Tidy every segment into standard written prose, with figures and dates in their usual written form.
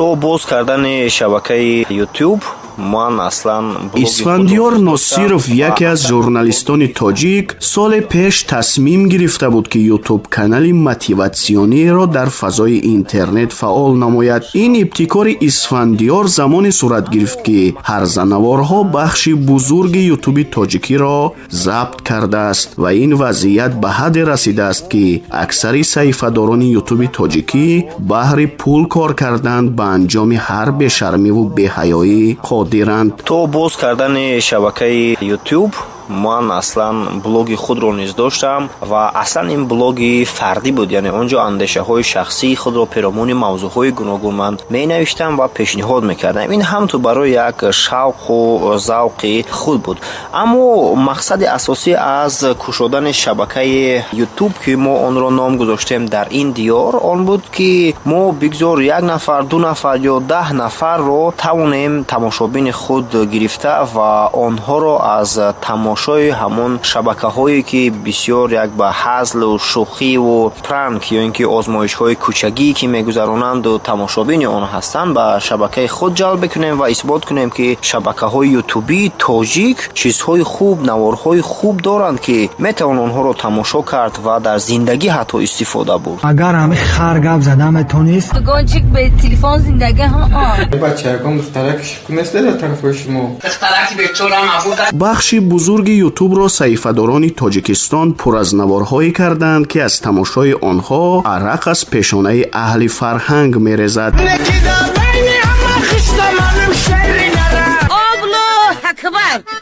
تو باز کردن شبکه یوتیوب من اصلا اسفندیار ناصیرов یکی از ژورنالیستان تاجیک سال پیش تصمیم گرفته بود که یوتیوب کانال موتیواسیونی را در فضای اینترنت فعال نماید. این ابتکار اسفندیار زمان صورت گرفت که هرزنوارها بخش بزرگ یوتیوب تاجیکی را ضبط کرده است و این وضعیت به حد رسیده است که اکثر صحیفه‌داران یوتیوب تاجیکی بهر پول کار کردند به انجام هر بی‌شرمی و بی‌حیایی قادرند. تو باز کردن شبکه یوتیوب من اصلا بلوگی خود رو نیز داشتم و اصلا این بلوگی فردی بود، یعنی اونجا اندیشه های شخصی خود رو پیرامون موضوع های گوناگون من می نوشتم و پیشنهاد میکردم. این هم تو برای یک شوق و ذوق خود بود، اما مقصد اساسی از کشودن شبکه یوتیوب که ما آن را نام گذاشتیم در این دیار آن بود که ما بگذار یک نفر، دو نفر یا 10 نفر رو توانیم تماشابین خود گرفته و آنها را از تماشای همون شبکه هایی که بسیار یک به هزل و شوخی و پرانک یا اینکه آزمایش های کوچگی که میگذرانند و تماشابین آن هستند به شبکه خود جلب کنیم و اثبات کنیم که شبکه های یوتیوبی تاجیک چیزهای خوب، نوارهای خوب دارند که میتوان آنها رو تماشا کرد و در زندگی حتی استفاده برد. اگر همه خرگب زدم تونست گنجیک به تلفن زندگی ها بچه‌ها دخترکش مثل در طرف شما دخترکی به طور هم بخش بزرگ یوتیوب را صحیفه‌داران تاجیکستان پر از نوارهایی کردند که از تماشای آنها عرق از پیشانه اهل فرهنگ می‌ریزد.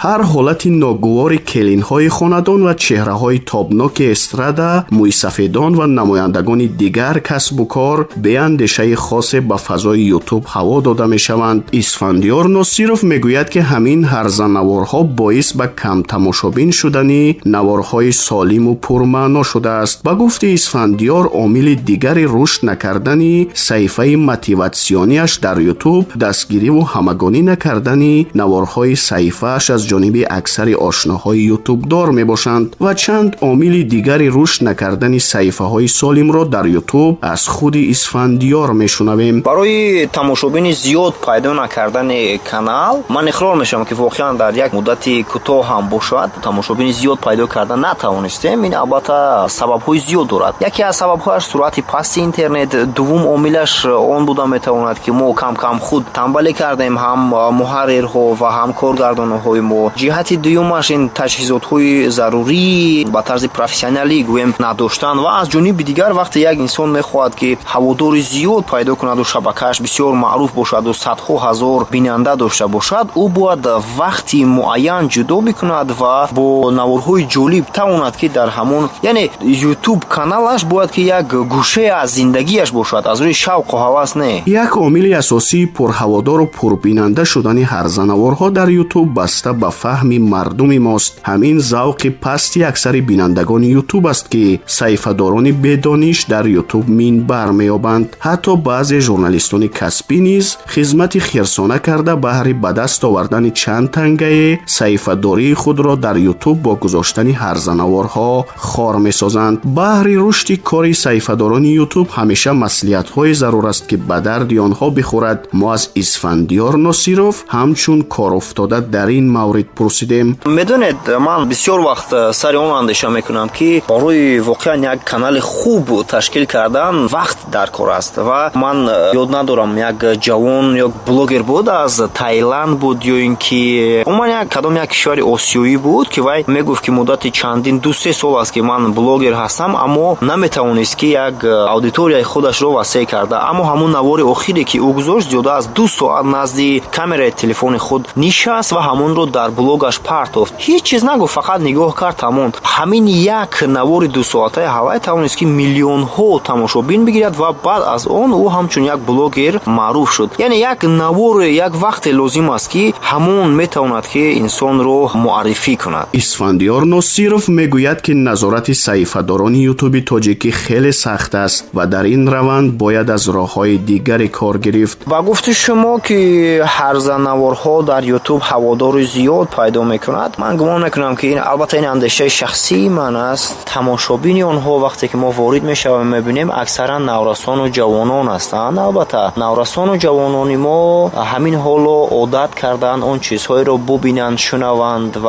هر حالت ناگوار کلین‌های خاندان و چهره‌های تابناک استرادا، مویسفیدان و نمایندگان دیگر کسب و کار به اندیشه خاص به فضای یوتیوب هوا داده می‌شوند. اسفندیار ناصیرов میگوید که همین هرزنوارها باعث به کم تماشابین شدن نوارهای سالم و پرمعنا شده است. با گفته اسفندیار عامل دیگری رشد نکردن صحیفه موتیواسیونیش در یوتیوب دستگیری و همگانی نکردن نوارهای صحیفه‌اش از جانب اکثر آشناهای یوتیوب دار می باشند و چند عامل دیگری رشد نکردن صحیفه های سالم را در یوتیوب از خود اسفندیار می شنویم. برای تماشابین زیاد پیدا نکردن کانال من اقرار میشم که واقعا در یک مدت کوتاه هم باشد تماشابین زیاد پیدا کردن نتوانستیم. این البته سبب های زیاد دارد. یکی از سبب هاش سرعت پست اینترنت، دوم عاملش آن بوده میتواند که ما کم کم خود تنبلی کردیم، هم محررها و هم کارگردان‌های ما. جهت دومش این تجهیزات‌های ضروری با طرز پروفسیونالی گویم نداشتن و از جانب دیگر وقتی یک انسان می‌خواهد که هوادار زیاد پیدا کند و شبکه‌اش بسیار معروف باشد و صدها هزار بیننده داشته باشد، او باید وقتی معین جدا بکند و با نوارهای جالب تواند که در همون یعنی یوتیوب کانالش باید که یک گوشه از زندگیش باشد، از روی شوق و هوس نه. یک عامل اساسی پرهوادار و پربیننده شدن هرزنوارها در یوتیوب بسته به فهم مردم ماست. همین ذوق پستی اکثر بینندگان یوتیوب است که صحیفه‌داران بدانش در یوتیوب منبر می‌یابند. حتی بعضی ژورنالیستان کسبی نیز خدمت خیرسانه کرده بهر به دست آوردن چند تنگه صحیفه‌داری خود را در یوتیوب با گذاشتن هرزنوارها خار می‌سازند. بهر رشد کار صحیفه‌داران یوتیوب همیشه مصلحت‌های ضرور است که به درد آنها بخورد. ما از اسفندیار ناصیرov همچون کار افتاده در این مورد پرسیدیم. میدونید من بسیار وقت سر اون اندیشه میکنم که برای واقعا یک کانال خوب تشکیل کردن وقت در کار است و من یاد ندارم یک جوان یک بلوگر بود از تایلند بود یا اینکه عموما کدام یک کشور آسیایی بود که وای میگفت که مدت چندین 2-3 سال است که من بلوگر هستم اما نمیتونست که یک اودیتوریای خودش رو وسیع کرده، اما همون نوار اخیری که او گذاشت زیاده از 2 ساعت نزد کامرای تلفن خود نشست و همون رو در بلوگش پرتافت. هیچ چیز نگفت، فقط نگاه کرد تمام. همین یک نوار 2 ساعته هوای توانست که میلیون ها تماشابین بگیرد و بعد از اون او همچون یک بلوگر معروف شد. یعنی یک نوار یک وقت لازم است که همون میتواند که انسان رو معرفی کند. اسفندیار ناصیرov میگوید که نظارت صحیفه‌داران یوتیوب تاجیکی خیلی سخت است و در این روند باید از راه‌های دیگری کار گرفت. و گفت شما که هرزنوارها در یوتیوب هوادار زیاد پیدا میکند. من گمان میکنم که این البته این اندیشه شخصی من است. تماشابین آنها وقتی که ما وارد میشویم میبینیم اکثرا نورسان و جوانان هستند. البته نورسان و جوانان ما همین حالو عادت کردن اون چیزهایی رو ببینند، شنوند و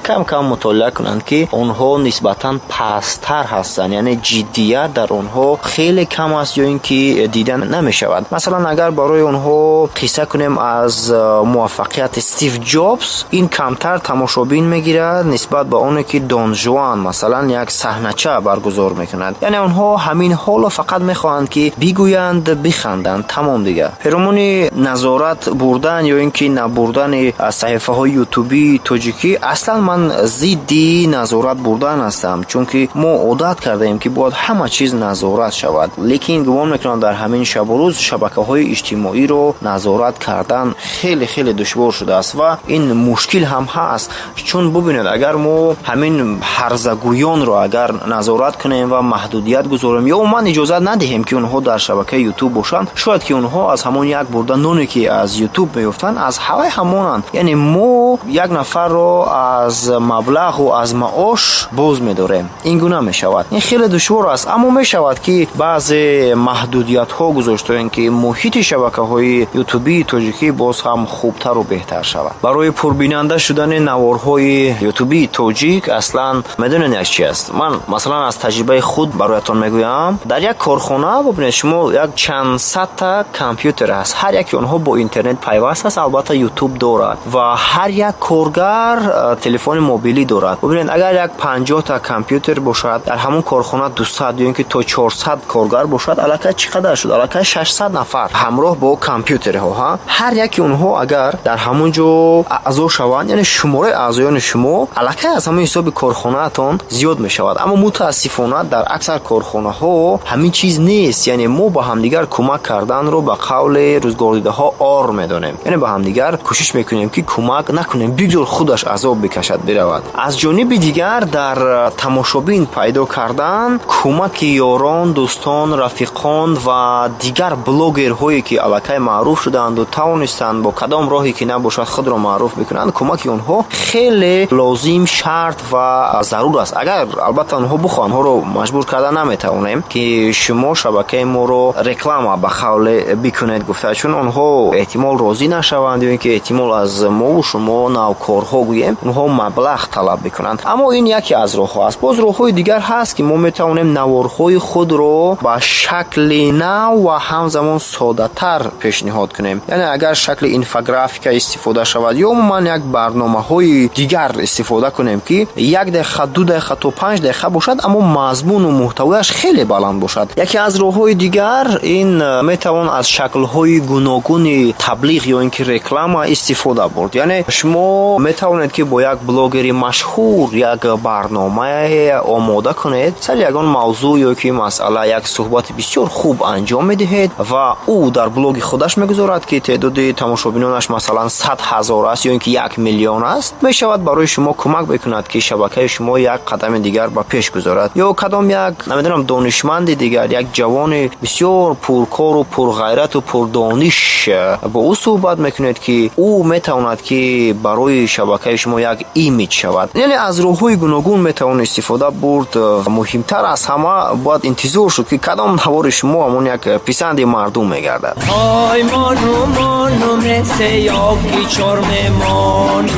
کم کم مطالعه کنند که آنها نسبتاً پست‌تر هستند، یعنی جدیت در آنها خیلی کم است یا اینکه دیدن نمیشود. مثلا اگر برای آنها قصه کنیم از موفقیت استیو جابز، این کمتر تماشابین میگیرد نسبت به اون که دون جوان مثلا یک صحنه‌چه برگزار میکنند. یعنی آنها همین حالو فقط میخواهند که بگویند، بخندند، تمام دیگه. پیرامون نظارت بردن یا اینکه نبردن صفحه های یوتیوبی تاجیکی، اصلا من ضد نظارت بردن هستم، چون که ما عادت کرده ایم که باید همه چیز نظارت شود. لیکن گمان میکنم در همین شب و روز شبکه های اجتماعی رو نظارت کردن خیلی خیلی دشوار شده است و این مشکل هم هست. چون ببینید اگر ما همین هرزگویان رو اگر نظارت کنیم و محدودیت گذاریم یا من اجازه ندهیم که اونها در شبکه یوتیوب باشند، شاید که اونها از همون یک برده نونی که از یوتیوب میافتند از هوای همونند. یعنی ما یک نفر رو از مبلغ و از معاش باز می‌داریم. این گونه میشود. این خیلی دشوار است، اما میشود که بعضی محدودیت ها گذاشته این که محیط شبکه های یوتیوبی تاجیکی باز هم خوبتر و بهتر شود. برای پربیننده شدن نوارهای یوتیوبی تاجیک اصلا میدونید چی است؟ من مثلا از تجربه خود برایتان میگویم. در یک کارخانه ببینید شما یک چند صد تا کامپیوتر هست، هر یک اونها با اینترنت پیوست است، البته یوتیوب دارد و هر یک کارگر تلفن موبیلی دارد. ببینید اگر یک 50 تا کامپیوتر باشد در همون کارخانه 200 یا اینکه تا 400 کارگر باشد، البته چقدر شد؟ البته 600 نفر همراه با کامپیوترها. هر یکی اونها اگر در همون جا اعضا شوند، یعنی شماره اعضایان شما البته از همون حساب کارخانه تان زیاد می شود. اما متاسفانه در اکثر کارخانه ها همین چیز نیست. یعنی ما با همدیگر کمک کردن رو به قول روزگار دیده ها آر میدونیم. یعنی با همدیگر کوشش میکنیم که کمک نکنیم بگذار خودش عذاب بکشد برود. از جانب دیگر در تماشابین پیدا کردن کمک یاران، دوستان، رفیقان و دیگر بلاگرهایی که الکی معروف شدند و توانستند با کدام راهی که نباشد خود را معروف بکنند، کمک اونها خیلی لازم، شرط و ضرور است. اگر البته اونها بخوان ها رو مجبور کردن نمیتونیم که شما شبکه ما رو رکلام به قول بکنید گفته، چون اونها احتمال راضی نشوند یا اینکه احتمال از ما و شما نوکارها گوییم اونها مبلغ طلب بکنند. اما این یکی از راه ها است. باز راه های دیگر هست که ما میتونیم نوارهای خود رو با شکل نو و همزمان ساده تر پیشنهاد کنیم. یعنی اگر شکل اینفوگرافیک استفاده شود یا عموما یک برنامه های دیگر استفاده کنیم که 1 دقیقه 2 دقیقه تا 5 دقیقه باشد اما مضمون و محتویش خیلی بلند باشد. یکی از راه های دیگر این میتوان از شکل های گوناگون تبلیغ یا اینکه رکلام استفاده برد. یعنی شما میتوانید که با یک بلاگر مشهور یک برنامه آماده کنید سر یگان موضوع یا که مسئله یک صحبت بسیار خوب انجام میدهید و او در بلاگ خودش میگذارد که تعداد تماشابینانش مثلا 100,000 است یا اینکه 1 میلیون است. میشود برای شما کمک بکند که شبکه شما یک قدم دیگر به پیش گذارد یا کدام یک نمیدونم دانشمند دیگر، یک جوان بسیار پرکار و پرغیرت و پردانش با او صحبت میکنید که او میتواند که برای شبکه شما یک ایمیج شود. یعنی از راه‌های گوناگون میتوان استفاده برد. مهمتر از همه باید انتظار شد که کدام نوار شما همون یک پسند مردم میگردد. های مانو مثل یاکی چرممان،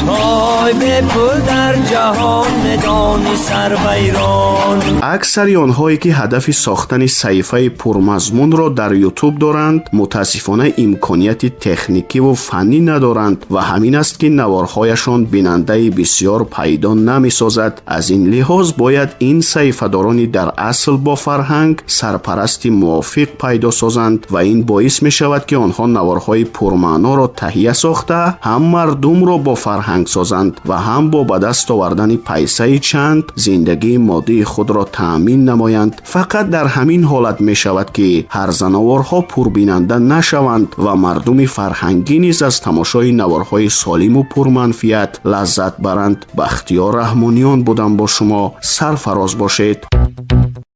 های به پل در جهان ندانی سر بیران. اکثر آنهایی که هدف ساختن صفحه پرمضمون را در یوتیوب دارند متاسفانه امکانیت تکنیکی و فنی ندارند و همین است که نوارهایشان بیننده بسیار پیدا نمی سازد. از این لحاظ باید این صفحه دارانی در اصل با فرهنگ سرپرستی موافق پیدا سازند و این باعث می شود که آنها نوارهای پرمعنا را تهیه ساخته هم مردم را با فرهنگ سازند و هم با به دست آوردن پیسه چند زندگی مادی خود را تأمین نمایند. فقط در همین حالت می شود که هر نوارها پربیننده نشوند و مردم فرهنگی نیز از تماشای نوارهای سالم و پرمنفعت لذت برند. بختیار رحمانیان بودم با شما. سرفراز باشید.